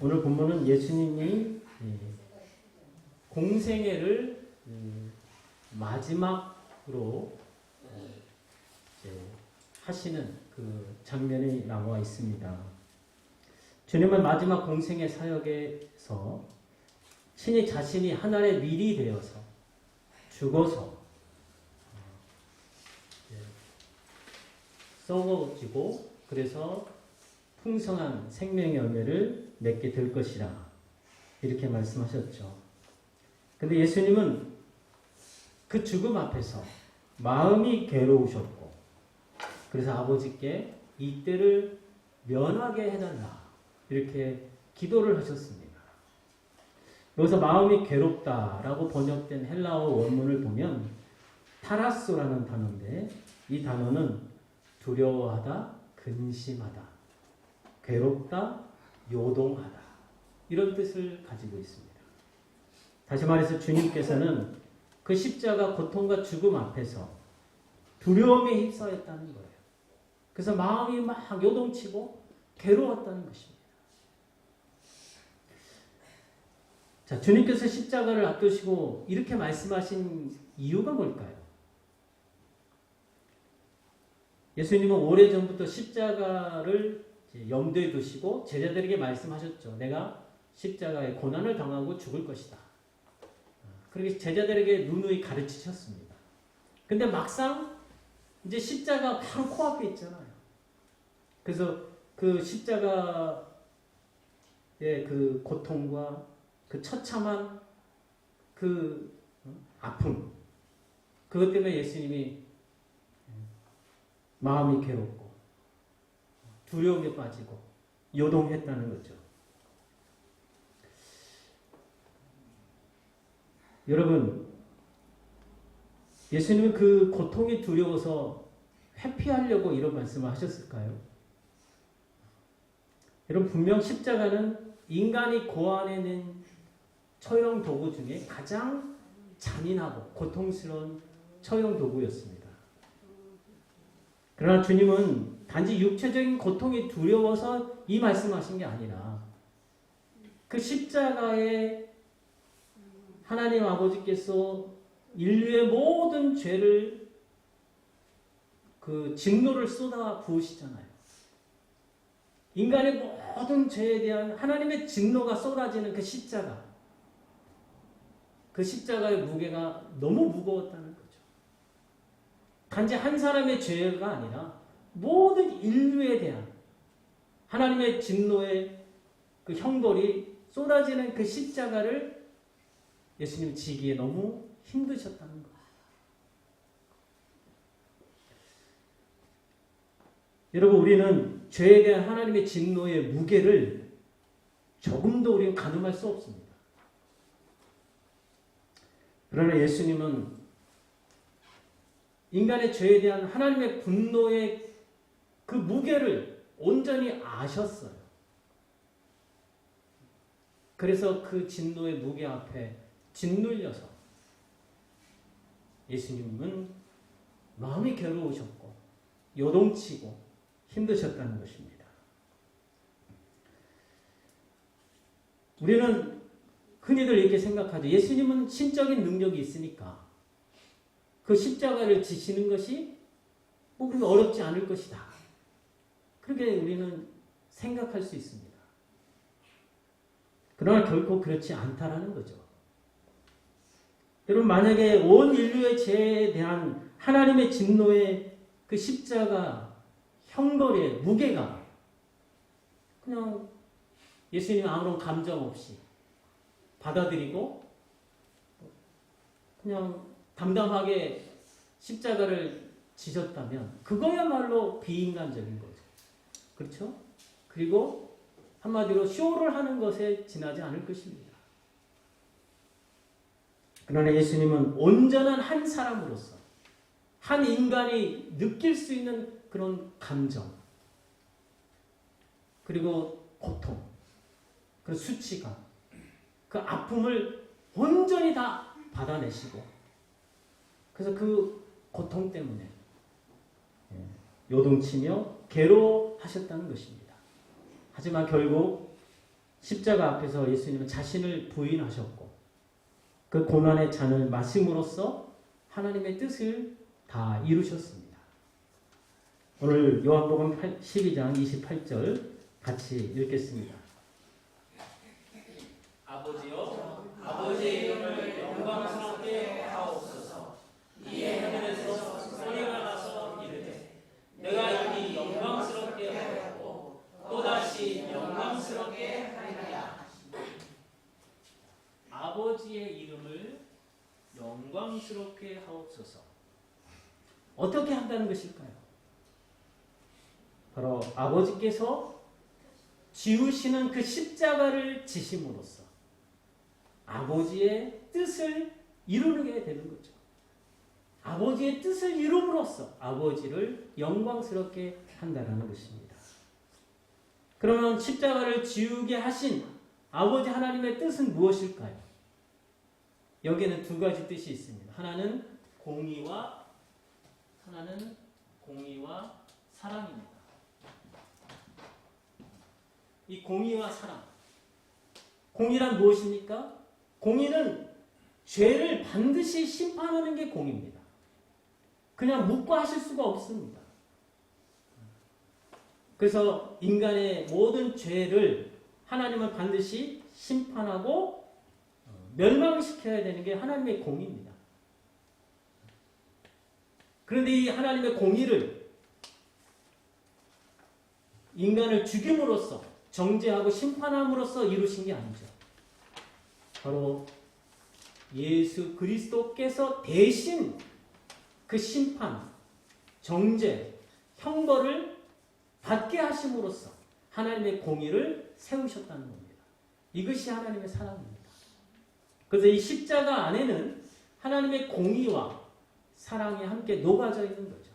오늘 본문은 예수님이 공생애를 마지막으로 하시는 그 장면이 나와 있습니다. 주님은 마지막 공생애 사역에서 신이 자신이 하나의 밀이 되어서 죽어서 썩어지고 그래서 풍성한 생명의 열매를 맺게 될 것이라 이렇게 말씀하셨죠. 근데 예수님은 그 죽음 앞에서 마음이 괴로우셨고 그래서 아버지께 이 때를 면하게 해달라 이렇게 기도를 하셨습니다. 여기서 마음이 괴롭다라고 번역된 헬라어 원문을 보면 타라소라는 단어인데 이 단어는 두려워하다, 근심하다, 괴롭다, 요동하다 이런 뜻을 가지고 있습니다. 다시 말해서 주님께서는 그 십자가 고통과 죽음 앞에서 두려움에 휩싸였다는 거예요. 그래서 마음이 막 요동치고 괴로웠다는 것입니다. 자, 주님께서 십자가를 앞두시고 이렇게 말씀하신 이유가 뭘까요? 예수님은 오래전부터 십자가를 염두에 두시고 제자들에게 말씀하셨죠. 내가 십자가의 고난을 당하고 죽을 것이다. 그렇게 제자들에게 누누이 가르치셨습니다. 근데 막상 이제 십자가 바로 코앞에 있잖아요. 그래서 그 십자가의 그 고통과 그 처참한 그 아픔 그것 때문에 예수님이 마음이 괴롭고 두려움에 빠지고 요동했다는 거죠. 여러분, 예수님은 그 고통이 두려워서 회피하려고 이런 말씀을 하셨을까요? 여러분, 분명 십자가는 인간이 고안해낸 처형 도구 중에 가장 잔인하고 고통스러운 처형 도구였습니다. 그러나 주님은 단지 육체적인 고통이 두려워서 이 말씀하신 게 아니라 그 십자가에 하나님 아버지께서 인류의 모든 죄를 그 진노를 쏟아 부으시잖아요. 인간의 모든 죄에 대한 하나님의 진노가 쏟아지는 그 십자가. 그 십자가의 무게가 너무 무거웠다는 거죠. 단지 한 사람의 죄가 아니라 모든 인류에 대한 하나님의 진노의 그 형벌이 쏟아지는 그 십자가를 예수님 지기에 너무 힘드셨다는 거예요. 여러분, 우리는 죄에 대한 하나님의 진노의 무게를 조금도 우리는 가늠할 수 없습니다. 그러나 예수님은 인간의 죄에 대한 하나님의 분노의 그 무게를 온전히 아셨어요. 그래서 그 진노의 무게 앞에 짓눌려서 예수님은 마음이 괴로우셨고 요동치고 힘드셨다는 것입니다. 우리는 흔히들 이렇게 생각하죠. 예수님은 신적인 능력이 있으니까 그 십자가를 지시는 것이 뭐 그렇게 어렵지 않을 것이다. 그렇게 우리는 생각할 수 있습니다. 그러나 결코 그렇지 않다라는 거죠. 여러분, 만약에 온 인류의 죄에 대한 하나님의 진노의 그 십자가 형벌의 무게가 그냥 예수님 아무런 감정 없이 받아들이고 그냥 담담하게 십자가를 지셨다면 그거야말로 비인간적인 거죠. 그렇죠? 그리고 한마디로 쇼를 하는 것에 지나지 않을 것입니다. 그러나 예수님은 온전한 한 사람으로서 한 인간이 느낄 수 있는 그런 감정 그리고 고통 그 수치감 그 아픔을 온전히 다 받아내시고 그래서 그 고통 때문에 요동치며 괴로워하셨다는 것입니다. 하지만 결국 십자가 앞에서 예수님은 자신을 부인하셨고 그 고난의 잔을 마심으로써 하나님의 뜻을 다 이루셨습니다. 오늘 요한복음 12장 28절 같이 읽겠습니다. 아버지여, 아버지의 이름을 영광스럽게 하옵소서. 이에 하늘에서 소리가 나서 이르되 내가 이미 영광스럽게 하였고 또다시 영광스럽게 하리라. 아버지의 이름을 영광스럽게 하옵소서. 어떻게 한다는 것일까요? 바로 아버지께서 지우시는 그 십자가를 지심으로써 아버지의 뜻을 이루게 되는 거죠. 아버지의 뜻을 이룸으로써 아버지를 영광스럽게 한다는 것입니다. 그러면 십자가를 지우게 하신 아버지 하나님의 뜻은 무엇일까요? 여기에는 두 가지 뜻이 있습니다. 하나는 공의와 사랑입니다. 이 공의와 사랑. 공의란 무엇입니까? 공의는 죄를 반드시 심판하는 게 공의입니다. 그냥 묵과하실 수가 없습니다. 그래서 인간의 모든 죄를 하나님은 반드시 심판하고 멸망시켜야 되는 게 하나님의 공의입니다. 그런데 이 하나님의 공의를 인간을 죽임으로써 정죄하고 심판함으로써 이루신 게 아니죠. 바로 예수 그리스도께서 대신 그 심판, 정죄, 형벌을 받게 하심으로써 하나님의 공의를 세우셨다는 겁니다. 이것이 하나님의 사랑입니다. 그래서 이 십자가 안에는 하나님의 공의와 사랑이 함께 녹아져 있는 거죠.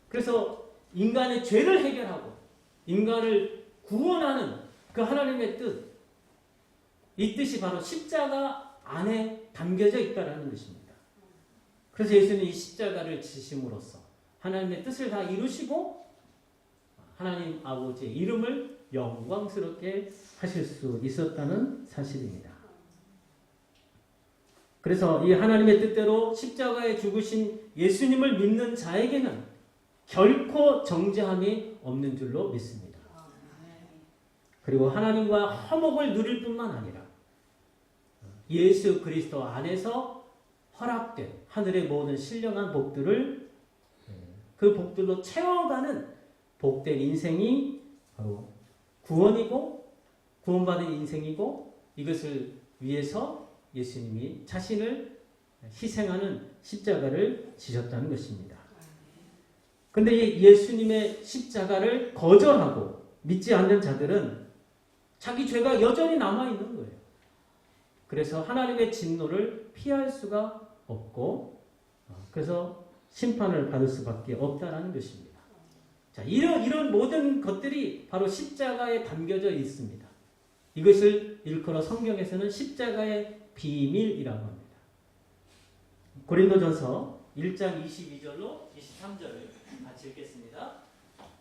그래서 인간의 죄를 해결하고 인간을 구원하는 그 하나님의 뜻, 이 뜻이 바로 십자가 안에 담겨져 있다는 것입니다. 그래서 예수님이 이 십자가를 지심으로써 하나님의 뜻을 다 이루시고 하나님 아버지의 이름을 영광스럽게 하실 수 있었다는 사실입니다. 그래서 이 하나님의 뜻대로 십자가에 죽으신 예수님을 믿는 자에게는 결코 정죄함이 없는 줄로 믿습니다. 그리고 하나님과 화목을 누릴 뿐만 아니라 예수 그리스도 안에서 허락된 하늘의 모든 신령한 복들을 그 복들로 채워가는 복된 인생이 바로 구원이고 구원받은 인생이고 이것을 위해서 예수님이 자신을 희생하는 십자가를 지셨다는 것입니다. 그런데 예수님의 십자가를 거절하고 믿지 않는 자들은 자기 죄가 여전히 남아있는 거예요. 그래서 하나님의 진노를 피할 수가 없고 그래서 심판을 받을 수밖에 없다는 것입니다. 자, 이런 모든 것들이 바로 십자가에 담겨져 있습니다. 이것을 일컬어 성경에서는 십자가의 비밀이라고 합니다. 고린도전서 1장 22절로 23절을 같이 읽겠습니다.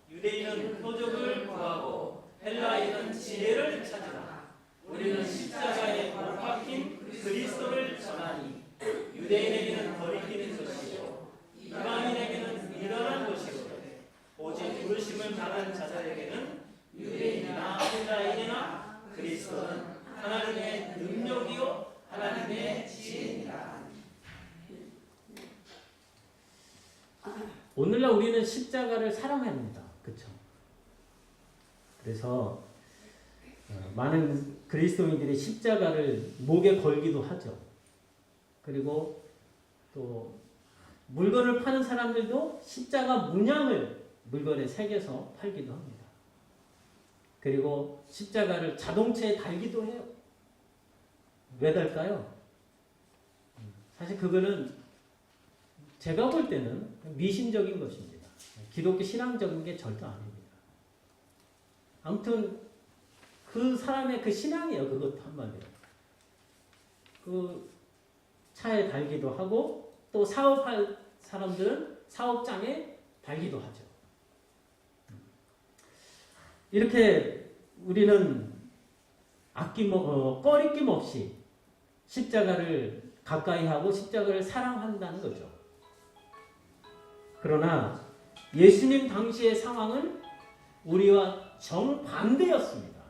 유대인은 표적을 구하고 헬라인은 지혜를 찾으라. 우리는 십자가에 못 박힌 그리스도를 전하니 유대인에게는 거리끼는 것이요 이방인에게는 미련한 것이로되 오직 부르심을 받은 자들에게는 유대인이나 헬라인이나 그리스도는 하나님의 능력이요 하나님의 지혜니라. 오늘날 우리는 십자가를 사랑합니다. 그렇죠? 그래서 많은 그리스도인들이 십자가를 목에 걸기도 하죠. 그리고 또 물건을 파는 사람들도 십자가 문양을 물건에 새겨서 팔기도 합니다. 그리고 십자가를 자동차에 달기도 해요. 왜 달까요? 사실 그거는 제가 볼 때는 미신적인 것입니다. 기독교 신앙적인 게 절대 아닙니다. 아무튼 그 사람의 그 신앙이에요. 그것도 한마디로. 그 차에 달기도 하고 또 사업할 사람들은 사업장에 달기도 하죠. 이렇게 우리는 꺼리낌 없이 십자가를 가까이 하고 십자가를 사랑한다는 거죠. 그러나 예수님 당시의 상황은 우리와 정반대였습니다.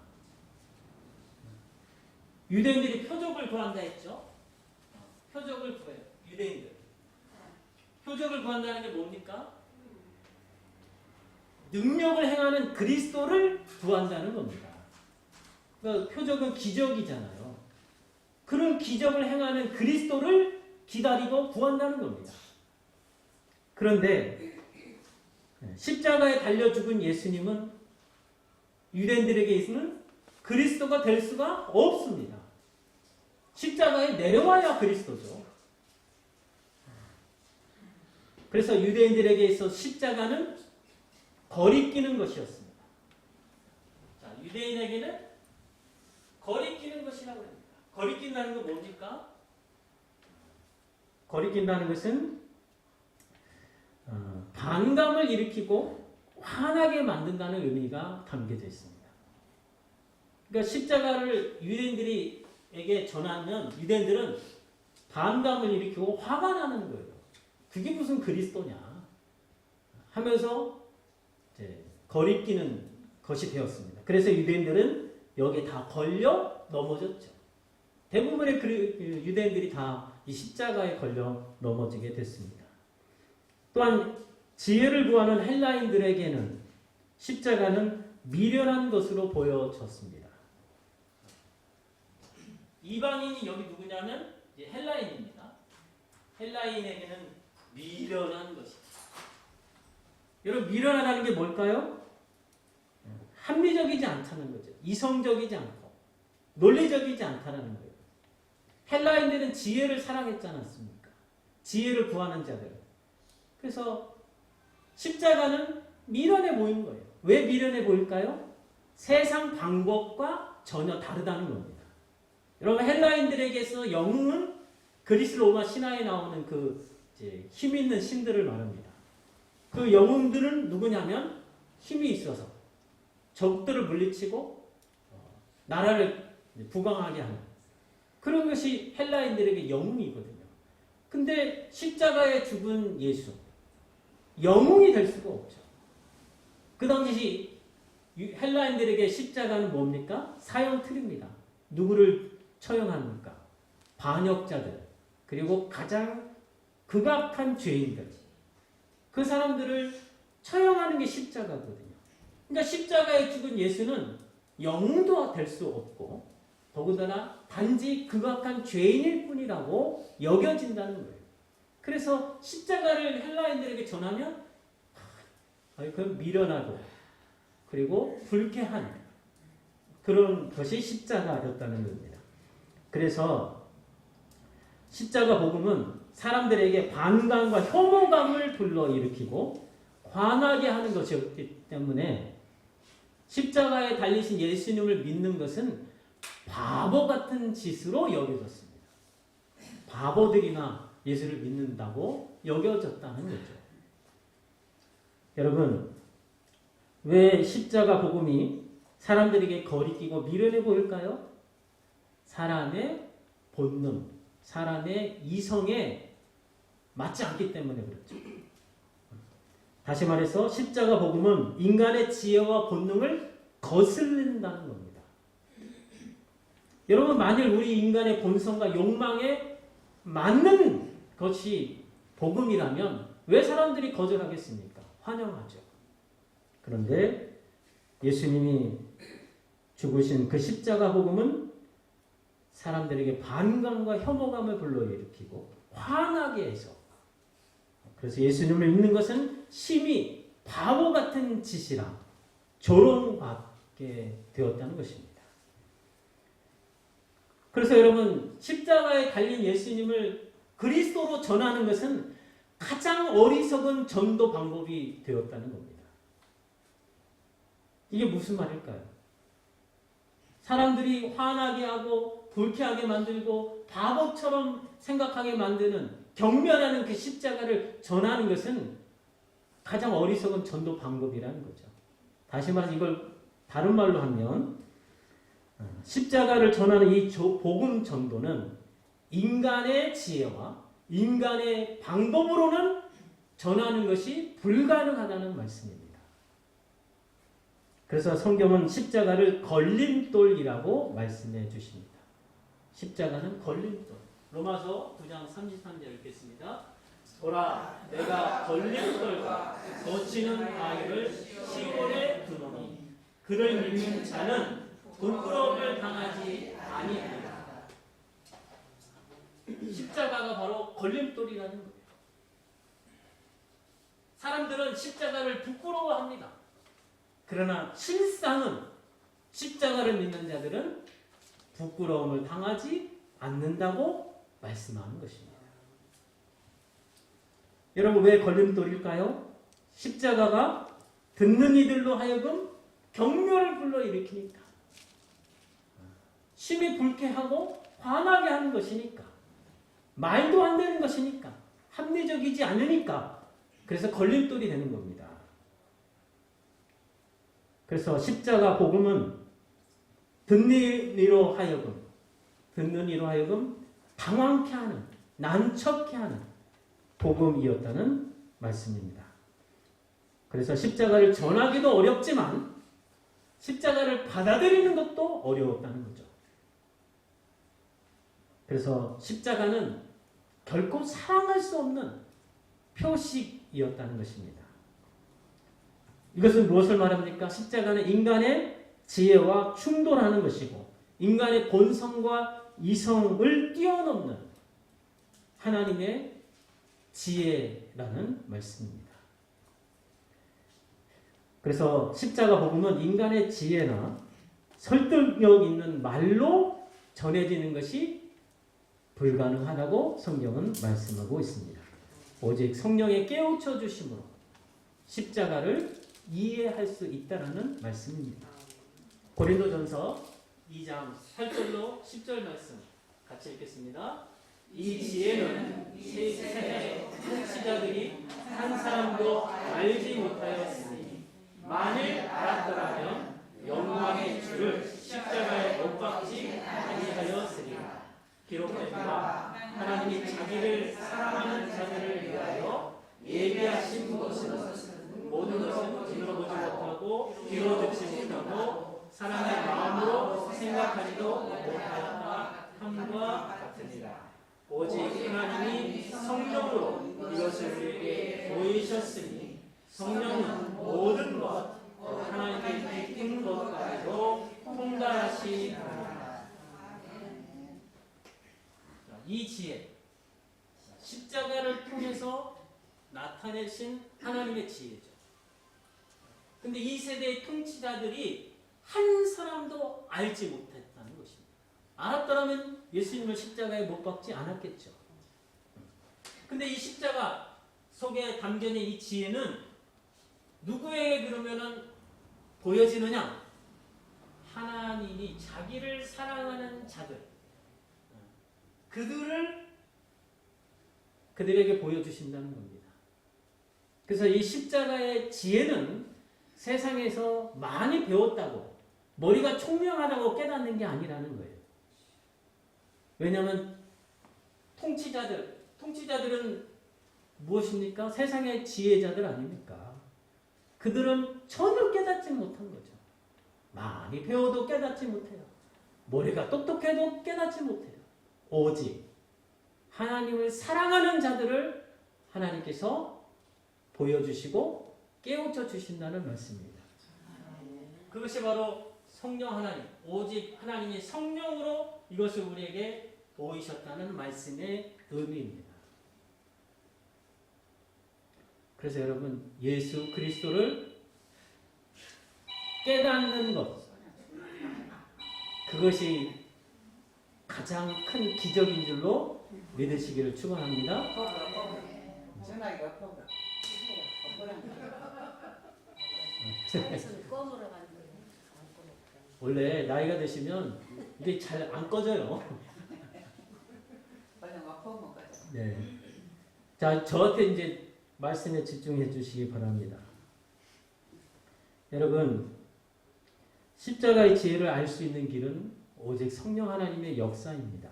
유대인들이 표적을 구한다 했죠. 표적을 구해요. 유대인들. 표적을 구한다는 게 뭡니까? 능력을 행하는 그리스도를 구한다는 겁니다. 그러니까 표적은 기적이잖아요. 그런 기적을 행하는 그리스도를 기다리고 구한다는 겁니다. 그런데 십자가에 달려 죽은 예수님은 유대인들에게 있으면 그리스도가 될 수가 없습니다. 십자가에 내려와야 그리스도죠. 그래서 유대인들에게 있어 십자가는 거리끼는 것이었습니다. 자, 유대인에게는 거리끼는 것이라고 합니다. 거리낀다는 건 뭡니까? 거리낀다는 것은 반감을 일으키고 화나게 만든다는 의미가 담겨져 있습니다. 그러니까 십자가를 유대인들에게 전하면 유대인들은 반감을 일으키고 화가 나는 거예요. 그게 무슨 그리스도냐 하면서 이제 거리끼는 것이 되었습니다. 그래서 유대인들은 여기에 다 걸려 넘어졌죠. 대부분의 유대인들이 다 이 십자가에 걸려 넘어지게 됐습니다. 또한 지혜를 구하는 헬라인들에게는 십자가는 미련한 것으로 보여졌습니다. 이방인이 여기 누구냐면 이제 헬라인입니다. 헬라인에게는 미련한 것입니다. 여러분, 미련하다는 게 뭘까요? 합리적이지 않다는 거죠. 이성적이지 않고 논리적이지 않다는 거예요. 헬라인들은 지혜를 사랑했지 않았습니까? 지혜를 구하는 자들. 그래서 십자가는 미련해 보이는 거예요. 왜 미련해 보일까요? 세상 방법과 전혀 다르다는 겁니다. 여러분, 헬라인들에게서 영웅은 그리스 로마 신화에 나오는 그 힘 있는 신들을 말합니다. 그 영웅들은 누구냐면 힘이 있어서 적들을 물리치고 나라를 부강하게 하는 그런 것이 헬라인들에게 영웅이거든요. 근데 십자가에 죽은 예수, 영웅이 될 수가 없죠. 그 당시 헬라인들에게 십자가는 뭡니까? 사형틀입니다. 누구를 처형합니까? 반역자들, 그리고 가장 극악한 죄인들. 그 사람들을 처형하는 게 십자가거든요. 그러니까 십자가에 죽은 예수는 영웅도 될 수 없고 더군다나 단지 극악한 죄인일 뿐이라고 여겨진다는 거예요. 그래서 십자가를 헬라인들에게 전하면 그건 미련하고 그리고 불쾌한 그런 것이 십자가였다는 겁니다. 그래서 십자가 복음은 사람들에게 반감과 혐오감을 불러일으키고 화나게 하는 것이었기 때문에 십자가에 달리신 예수님을 믿는 것은 바보 같은 짓으로 여겨졌습니다. 바보들이나 예수를 믿는다고 여겨졌다는 거죠. 여러분, 왜 십자가 복음이 사람들에게 거리끼고 미련해 보일까요? 사람의 본능, 사람의 이성에 맞지 않기 때문에 그렇죠. 다시 말해서 십자가 복음은 인간의 지혜와 본능을 거슬린다는 겁니다. 여러분, 만일 우리 인간의 본성과 욕망에 맞는 것이 복음이라면 왜 사람들이 거절하겠습니까? 환영하죠. 그런데 예수님이 죽으신 그 십자가 복음은 사람들에게 반감과 혐오감을 불러일으키고 화나게 해서, 그래서 예수님을 믿는 것은 심히 바보 같은 짓이라 조롱받게 되었다는 것입니다. 그래서 여러분, 십자가에 달린 예수님을 그리스도로 전하는 것은 가장 어리석은 전도 방법이 되었다는 겁니다. 이게 무슨 말일까요? 사람들이 화나게 하고 불쾌하게 만들고 바보처럼 생각하게 만드는, 경멸하는 그 십자가를 전하는 것은 가장 어리석은 전도 방법이라는 거죠. 다시 말해서 이걸 다른 말로 하면 십자가를 전하는 이 복음 전도는 인간의 지혜와 인간의 방법으로는 전하는 것이 불가능하다는 말씀입니다. 그래서 성경은 십자가를 걸림돌이라고 말씀해 주십니다. 십자가는 걸림돌. 로마서 9장 33절 읽겠습니다. 보라, 내가 걸림돌과 거치는 바위를 시골에 두노니 그를 믿는 자는 부끄러움을 당하지 아니하리라. 십자가가 바로 걸림돌이라는 거예요. 사람들은 십자가를 부끄러워합니다. 그러나 실상은 십자가를 믿는 자들은 부끄러움을 당하지 않는다고 말씀하는 것입니다. 여러분, 왜 걸림돌일까요? 십자가가 듣는 이들로 하여금 경멸을 불러일으키니까, 심히 불쾌하고 화나게 하는 것이니까, 말도 안 되는 것이니까, 합리적이지 않으니까, 그래서 걸림돌이 되는 겁니다. 그래서 십자가 복음은 듣는 이로 하여금 당황케 하는, 난처케 하는 복음이었다는 말씀입니다. 그래서 십자가를 전하기도 어렵지만 십자가를 받아들이는 것도 어려웠다는 거죠. 그래서 십자가는 결코 사랑할 수 없는 표식이었다는 것입니다. 이것은 무엇을 말합니까? 십자가는 인간의 지혜와 충돌하는 것이고 인간의 본성과 이성을 뛰어넘는 하나님의 지혜라는 말씀입니다. 그래서 십자가 복음은 인간의 지혜나 설득력 있는 말로 전해지는 것이 불가능하다고 성경은 말씀하고 있습니다. 오직 성령의 깨우쳐 주심으로 십자가를 이해할 수 있다는 말씀입니다. 고린도전서 2장 8절로 10절 말씀 같이 읽겠습니다. 이 지혜는 세상의 통치자들이 한 사람도 알지 못하였으니 만일 알았더라면 영광의 주를 십자가에 못 박지 아니하였으리라. 기록된 바 하나님이 자기를 사랑하는 자들을 위하여 예비하신 것은 모든 것은 들어보지 못하고 귀로 듣지 못하고 사람의 마음으로 생각하지도 못하였다 함과 같으니라. 오직 하나님이 성령으로 이것을 우리에게 보이셨으니 성령은 모든 것 하나님의 깊은 것까지도 통달하시니라. 이 지혜, 십자가를 통해서 나타내신 하나님의 지혜죠. 근데 이 세대의 통치자들이 한 사람도 알지 못했다는 것입니다. 알았더라면 예수님을 십자가에 못 박지 않았겠죠. 근데 이 십자가 속에 담겨진 이 지혜는 누구에게 그러면은 보여지느냐? 하나님이 자기를 사랑하는 자들, 그들에게 보여주신다는 겁니다. 그래서 이 십자가의 지혜는 세상에서 많이 배웠다고, 머리가 총명하다고 깨닫는 게 아니라는 거예요. 왜냐하면 통치자들은 무엇입니까? 세상의 지혜자들 아닙니까? 그들은 전혀 깨닫지 못한 거죠. 많이 배워도 깨닫지 못해요. 머리가 똑똑해도 깨닫지 못해요. 오직 하나님을 사랑하는 자들을 하나님께서 보여주시고 깨우쳐 주신다는 말씀입니다. 그것이 바로 성령 하나님, 오직 하나님의 성령으로 이것을 우리에게 보이셨다는 말씀의 의미입니다. 그래서 여러분, 예수 그리스도를 깨닫는 것, 그것이 가장 큰 기적인 줄로 믿으시기를 축원합니다. 원래 나이가 드시면 이게 잘 안 꺼져요. 네. 자, 저한테 이제 말씀에 집중해 주시기 바랍니다. 여러분, 십자가의 지혜를 알 수 있는 길은 오직 성령 하나님의 역사입니다.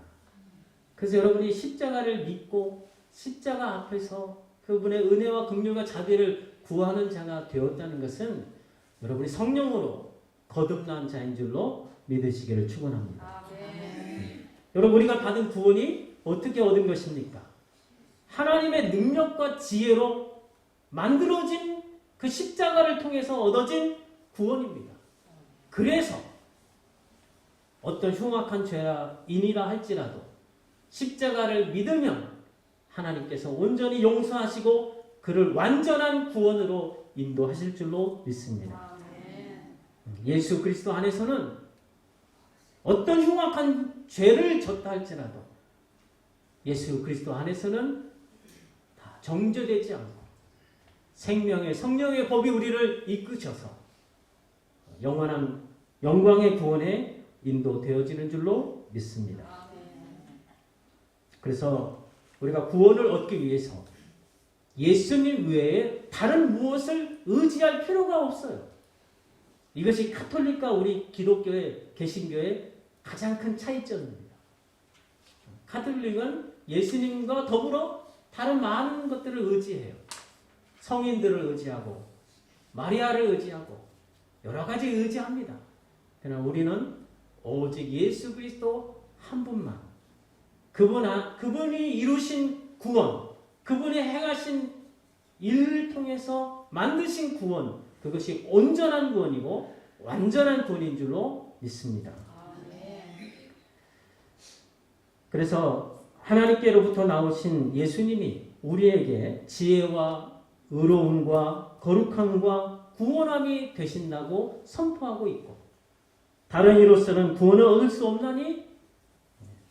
그래서 여러분이 십자가를 믿고 십자가 앞에서 그분의 은혜와 긍휼과 자비를 구하는 자가 되었다는 것은 여러분이 성령으로 거듭난 자인 줄로 믿으시기를 축원합니다. 여러분 우리가 받은 구원이 어떻게 얻은 것입니까? 하나님의 능력과 지혜로 만들어진 그 십자가를 통해서 얻어진 구원입니다. 그래서 어떤 흉악한 죄인이라 할지라도 십자가를 믿으면 하나님께서 온전히 용서하시고 그를 완전한 구원으로 인도하실 줄로 믿습니다. 예수 그리스도 안에서는 어떤 흉악한 죄를 졌다 할지라도 예수 그리스도 안에서는 다 정죄되지 않고 생명의 성령의 법이 우리를 이끄셔서 영원한 영광의 구원에 인도되어지는 줄로 믿습니다. 그래서 우리가 구원을 얻기 위해서 예수님 외에 다른 무엇을 의지할 필요가 없어요. 이것이 가톨릭과 우리 기독교의 개신교의 가장 큰 차이점입니다. 가톨릭은 예수님과 더불어 다른 많은 것들을 의지해요. 성인들을 의지하고 마리아를 의지하고 여러 가지 의지합니다. 그러나 우리는 오직 예수 그리스도 한 분만 그분이 이루신 구원 그분이 행하신 일을 통해서 만드신 구원 그것이 온전한 구원이고 완전한 구원인 줄로 믿습니다. 그래서 하나님께로부터 나오신 예수님이 우리에게 지혜와 의로움과 거룩함과 구원함이 되신다고 선포하고 있고 다른 이로서는 구원을 얻을 수 없나니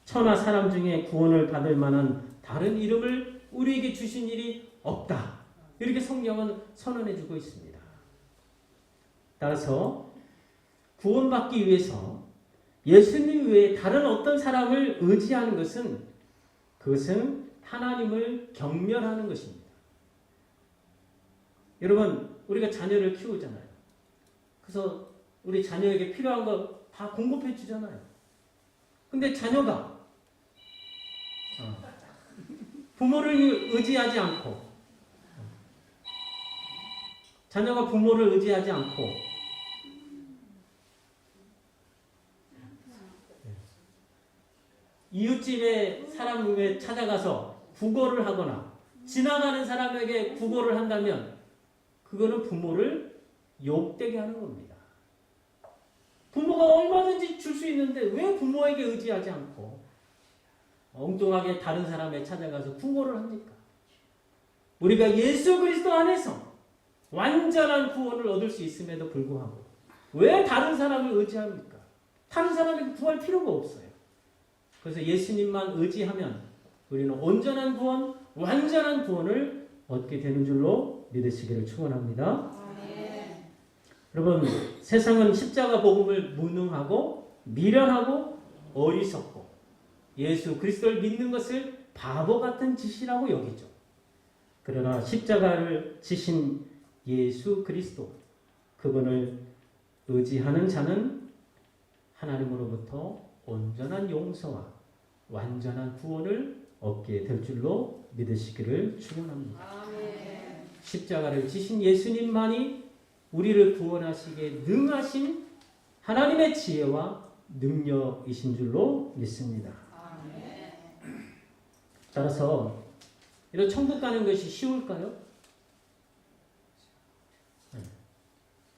천하 사람 중에 구원을 받을 만한 다른 이름을 우리에게 주신 일이 없다. 이렇게 성경은 선언해 주고 있습니다. 따라서 구원받기 위해서 예수님 외에 다른 어떤 사람을 의지하는 그것은 하나님을 경멸하는 것입니다. 여러분 우리가 자녀를 키우잖아요. 그래서 우리 자녀에게 필요한 거 다 공급해 주잖아요. 근데 자녀가 부모를 의지하지 않고 자녀가 부모를 의지하지 않고 이웃집에 사람에게 찾아가서 구걸을 하거나 지나가는 사람에게 구걸을 한다면 그거는 부모를 욕되게 하는 겁니다. 부모가 얼마든지 줄 수 있는데 왜 부모에게 의지하지 않고 엉뚱하게 다른 사람에 찾아가서 구걸을 합니까? 우리가 예수 그리스도 안에서 완전한 구원을 얻을 수 있음에도 불구하고 왜 다른 사람을 의지합니까? 다른 사람에게 구할 필요가 없어요. 그래서 예수님만 의지하면 우리는 온전한 구원, 완전한 구원을 얻게 되는 줄로 믿으시기를 축원합니다. 여러분, 세상은 십자가 복음을 무능하고 미련하고 어리석고 예수 그리스도를 믿는 것을 바보 같은 짓이라고 여기죠. 그러나 십자가를 지신 예수 그리스도, 그분을 의지하는 자는 하나님으로부터 온전한 용서와 완전한 구원을 얻게 될 줄로 믿으시기를 축원합니다. 십자가를 지신 예수님만이 우리를 구원하시기에 능하신 하나님의 지혜와 능력이신 줄로 믿습니다. 따라서 이런 천국 가는 것이 쉬울까요?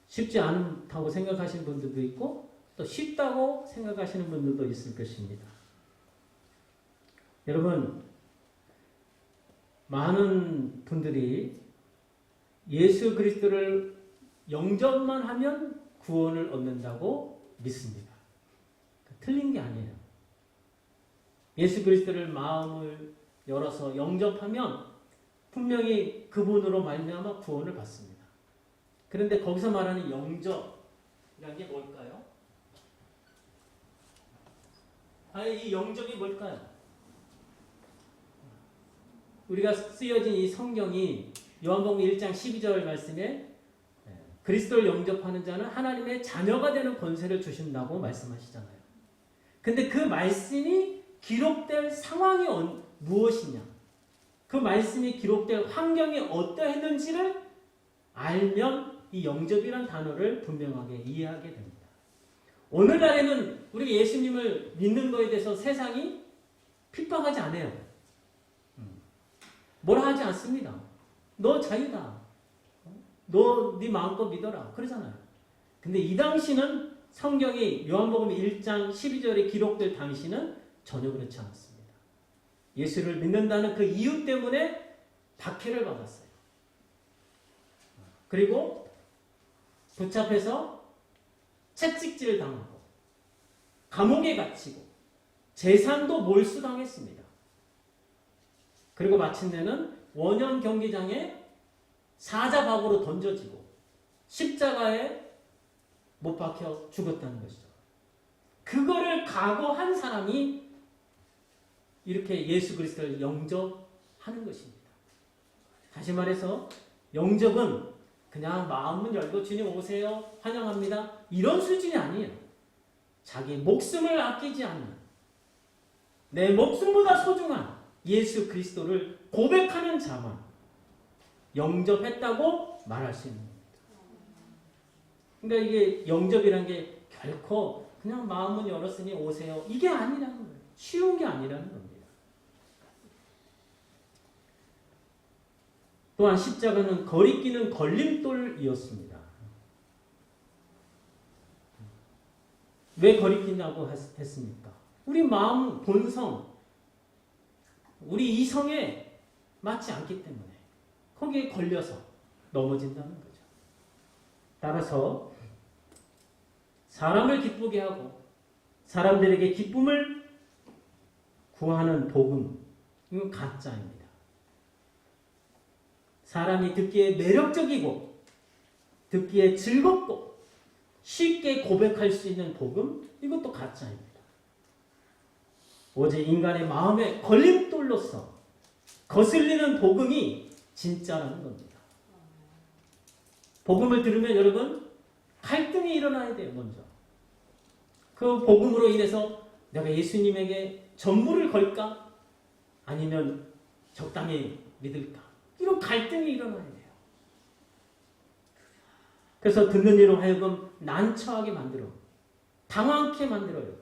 쉽지 않다고 생각하시는 분들도 있고 또 쉽다고 생각하시는 분들도 있을 것입니다. 여러분, 많은 분들이 예수 그리스도를 영접만 하면 구원을 얻는다고 믿습니다. 틀린 게 아니에요. 예수 그리스도를 마음을 열어서 영접하면 분명히 그분으로 말미암아 구원을 받습니다. 그런데 거기서 말하는 영접이라는 게 뭘까요? 이 영접이 뭘까요? 우리가 쓰여진 이 성경이 요한복음 1장 12절 말씀에 그리스도를 영접하는 자는 하나님의 자녀가 되는 권세를 주신다고 말씀하시잖아요. 근데 그 말씀이 기록될 상황이 무엇이냐? 그 말씀이 기록될 환경이 어떠했는지를 알면 이 영접이라는 단어를 분명하게 이해하게 됩니다. 오늘날에는 우리 예수님을 믿는 것에 대해서 세상이 핍박하지 않아요. 뭐라 하지 않습니다. 너 자유다. 너 네 마음껏 믿어라. 그러잖아요. 근데 이 당시는 성경이 요한복음 1장 12절에 기록될 당시는 전혀 그렇지 않았습니다. 예수를 믿는다는 그 이유 때문에 박해를 받았어요. 그리고 붙잡혀서 채찍질 당하고 감옥에 갇히고 재산도 몰수당했습니다. 그리고 마침내는 원형 경기장에 사자박으로 던져지고 십자가에 못 박혀 죽었다는 것이죠. 그거를 각오한 사람이 이렇게 예수 그리스도를 영접하는 것입니다. 다시 말해서 영접은 그냥 마음은 열고 주님 오세요 환영합니다 이런 수준이 아니에요. 자기 목숨을 아끼지 않는 내 목숨보다 소중한 예수 그리스도를 고백하는 자만 영접했다고 말할 수 있는 겁니다. 그러니까 이게 영접이라는 게 결코 그냥 마음은 열었으니 오세요 이게 아니라는 거예요. 쉬운 게 아니라는 겁니다. 또한 십자가는 거리끼는 걸림돌이었습니다. 왜 거리끼냐고 했습니까? 우리 마음 본성, 우리 이성에 맞지 않기 때문에 거기에 걸려서 넘어진다는 거죠. 따라서 사람을 기쁘게 하고 사람들에게 기쁨을 구하는 복음, 이건 가짜입니다. 사람이 듣기에 매력적이고 듣기에 즐겁고 쉽게 고백할 수 있는 복음, 이것도 가짜입니다. 오직 인간의 마음에 걸림돌로서 거슬리는 복음이 진짜라는 겁니다. 복음을 들으면 여러분 갈등이 일어나야 돼요. 먼저 그 복음으로 인해서 내가 예수님에게 전부를 걸까? 아니면 적당히 믿을까? 이런 갈등이 일어나야 돼요. 그래서 듣는 이로 하여금 난처하게 만들어 당황케 만들어요.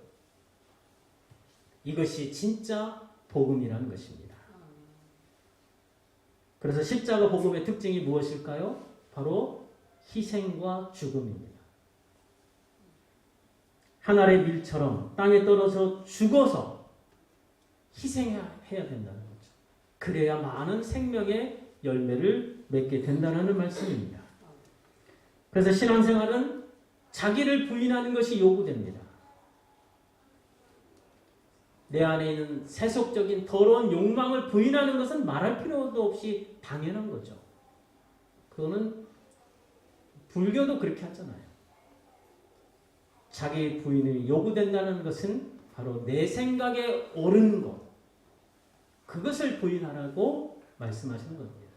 이것이 진짜 복음이라는 것입니다. 그래서 십자가 복음의 특징이 무엇일까요? 바로 희생과 죽음입니다. 한 알의 밀처럼 땅에 떨어져 죽어서 희생해야 된다는 거죠. 그래야 많은 생명의 열매를 맺게 된다는 말씀입니다. 그래서 신앙생활은 자기를 부인하는 것이 요구됩니다. 내 안에 있는 세속적인 더러운 욕망을 부인하는 것은 말할 필요도 없이 당연한 거죠. 그거는 불교도 그렇게 하잖아요. 자기 부인이 요구된다는 것은 바로 내 생각에 옳은 것, 그것을 부인하라고 말씀하시는 겁니다.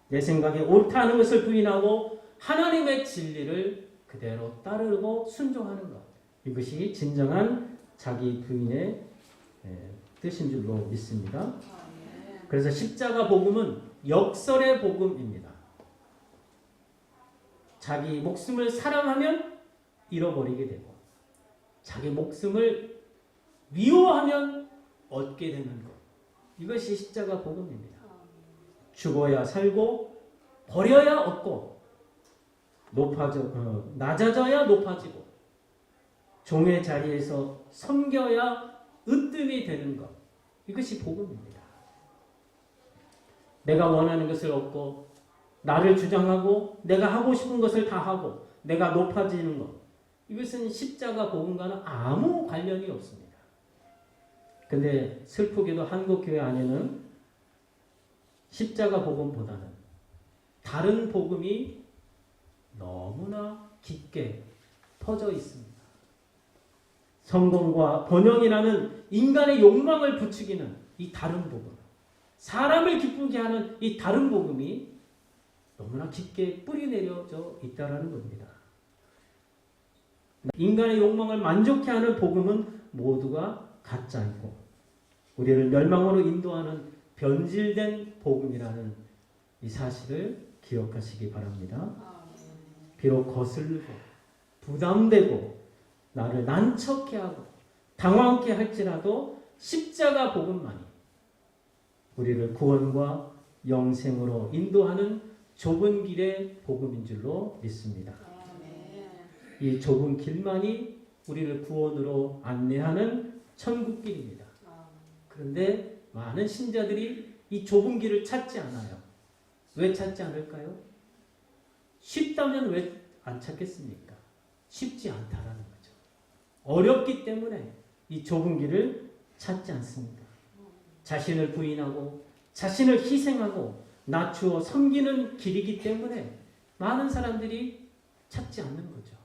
내 생각에 옳다는 것을 부인하고 하나님의 진리를 그대로 따르고 순종하는 것, 이것이 진정한 자기 부인의 뜻인 줄로 믿습니다. 그래서 십자가 복음은 역설의 복음입니다. 자기 목숨을 사랑하면 잃어버리게 되고 자기 목숨을 미워하면 얻게 되는 것, 이것이 십자가 복음입니다. 죽어야 살고 버려야 얻고 낮아져야 높아지고 종의 자리에서 섬겨야 으뜸이 되는 것, 이것이 복음입니다. 내가 원하는 것을 얻고 나를 주장하고 내가 하고 싶은 것을 다 하고 내가 높아지는 것, 이것은 십자가 복음과는 아무 관련이 없습니다. 근데 슬프게도 한국교회 안에는 십자가 복음보다는 다른 복음이 너무나 깊게 퍼져 있습니다. 성공과 번영이라는 인간의 욕망을 부추기는 이 다른 복음, 사람을 기쁘게 하는 이 다른 복음이 너무나 깊게 뿌리 내려져 있다라는 겁니다. 인간의 욕망을 만족해 하는 복음은 모두가 가짜이고 우리를 멸망으로 인도하는 변질된 복음이라는 이 사실을 기억하시기 바랍니다. 비록 거슬리고 부담되고 나를 난처케 하고 당황케 할지라도 십자가 복음만이 우리를 구원과 영생으로 인도하는 좁은 길의 복음인 줄로 믿습니다. 이 좁은 길만이 우리를 구원으로 안내하는 천국길입니다. 그런데 많은 신자들이 이 좁은 길을 찾지 않아요. 왜 찾지 않을까요? 쉽다면 왜 안 찾겠습니까? 쉽지 않다라는 거죠. 어렵기 때문에 이 좁은 길을 찾지 않습니다. 자신을 부인하고 자신을 희생하고 낮추어 섬기는 길이기 때문에 많은 사람들이 찾지 않는 거죠.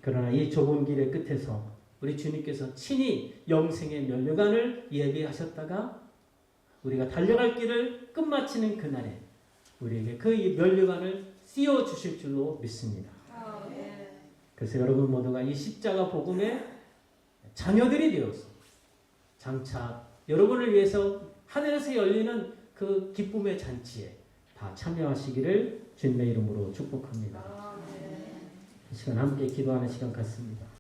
그러나 이 좁은 길의 끝에서 우리 주님께서 친히 영생의 면류관을 예비하셨다가 우리가 달려갈 길을 끝마치는 그날에 우리에게 그 면류관을 씌워주실 줄로 믿습니다. 그래서 여러분 모두가 이 십자가 복음의 자녀들이 되어서 장차 여러분을 위해서 하늘에서 열리는 그 기쁨의 잔치에 다 참여하시기를 주님의 이름으로 축복합니다. 이 시간 함께 기도하는 시간 같습니다.